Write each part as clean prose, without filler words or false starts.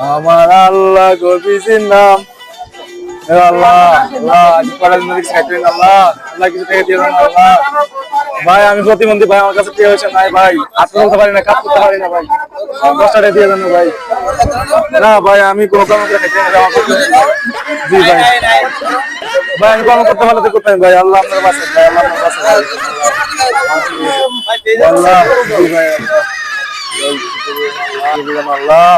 আমার আল্লাহ গবিজির নাম আল্লাহ আল্লাহ আজ পড়ার জন্য খাইতেন আল্লাহ আল্লাহ কিছু টাকা দিয়ে দেন আল্লাহ ভাই আমি প্রতিবন্ধী ভাই আমার কাছে টাকা পয়সা নাই ভাই হাত তুলতে পারি না কাজ করতে পারি না ভাই 10 টাকা দিয়ে দেন ভাই না ভাই আমি কোনো কাম করে খাইতে না আমার জি ভাই ভাই আমি কাম করতে পারলে তো করতে ভাই আল্লাহ আপনার বাঁচান ভাই আল্লাহ আপনার বাঁচান আল্লাহ জি ভাই আল্লাহ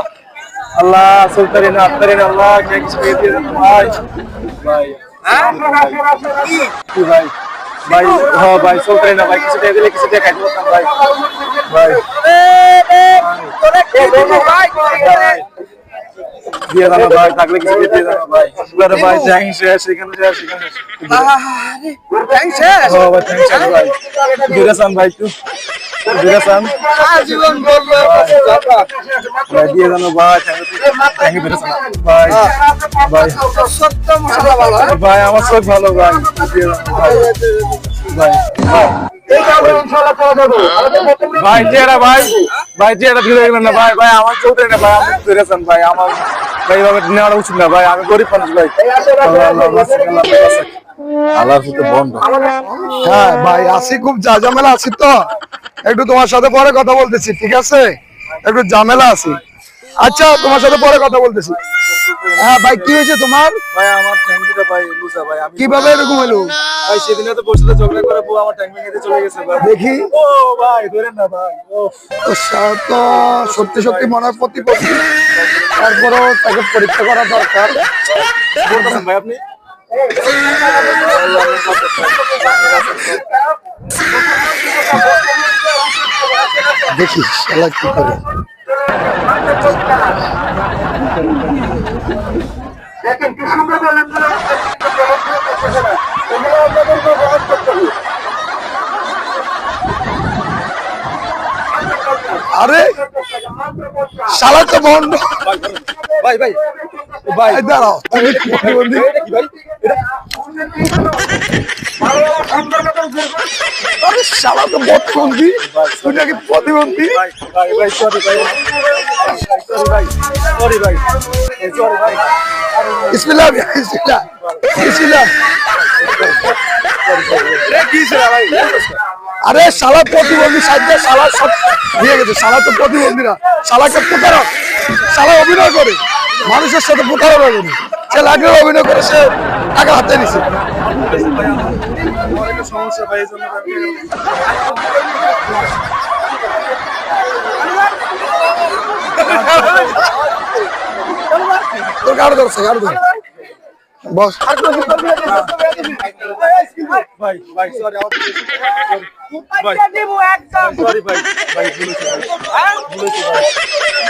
আল্লাহ সুলতান আত্তারিন আল্লাহ কে কিছু দিয়ে দেন ভাই ভাই কি ভাই ভাই হ্যাঁ ভাই সুলতান না ভাই কিছু দিয়ে দিলে কিছু দিয়ে খাইতে পারতাম ভাই ভাই তোরে কে দিবি ভাই দিয়ে দাও ভাই থাকলে কিছু দিয়ে দাও ভাই সুগার ভাই থ্যাঙ্কস সেখানে আরে থ্যাঙ্কস ও ভাই থ্যাঙ্কস ভাই দিরাসান ভাই তুই দিরাসান আজীবন বলবো ভাই দিয়ে দাও ভাই থ্যাঙ্ক ইউ দিরাসান ভাই ভাই সত্য মশলা ভালো ভাই আমার সব ভালো ভাই দিয়ে দাও ভাই ভাই চেহারা ভাই ভাই চেহারা ভিড় হয়ে গেল না ভাই ভাই আমার চৌধুরী না ভাই আমি দিরাসান ভাই আমার ভাই ভাবে নেওয়া উচিত না ভাই আমি গরিব মানুষ ভাই আল্লাহর সাথে বন্ধ হ্যাঁ ভাই আসি খুব ঝামেলা আছি তো একটু তোমার সাথে পরে কথা বলতেছি ঠিক আছে একটু ঝামেলা আছি আচ্ছা তোমার সাথে পরে কথা বলতেছি হ্যাঁ ভাই কি হয়েছে তোমার ভাই আমার ট্যাঙ্কিটা ভাই লুসা ভাই আমি কিভাবে এরকম হলো ভাই সেদিনে তো বসে ঝগড়া করে বউ আমার ট্যাঙ্ক ভেঙে দিয়ে চলে গেছে ভাই দেখি ও ভাই ধরেন না ভাই ও তো সত্যি সত্যি মনে হয় প্রতিপক্ষ তারপরেও তাকে পরীক্ষা করা দরকার বলতেছেন ভাই আপনি দেখি শালা কি করে দেখেন কি সুন্দর বলেন আরে শালা তো বন্ধ ভাই ভাই ভাই দাঁড়াও তুমি প্রতিবন্ধী আরে শালা তো প্রতিবন্ধী তুই নাকি প্রতিবন্ধী ভাই ভাই ভাই সরি ভাই সরি ভাই সরি ভাই সরি ভাই বিসমিল্লাহ বিসমিল্লাহ বিসমিল্লাহ আরে শালা প্রতিবন্ধী সাজ্জা শালা সব দিয়ে গেছে শালা তো প্রতিবন্ধী না শালাকে প্রতারক শালা অভিনয় করে মানুষের সাথে প্রতারণা করে সে লাগলে অভিনয় করে সে টাকা হাতে নিছে সমস্যা ভাই জন্য তোর গাড়ি ধরছে গাড়ি ধর বস ভাই ভাই সরি ভাই সরি ভাই ভাই ভুলেছি ভাই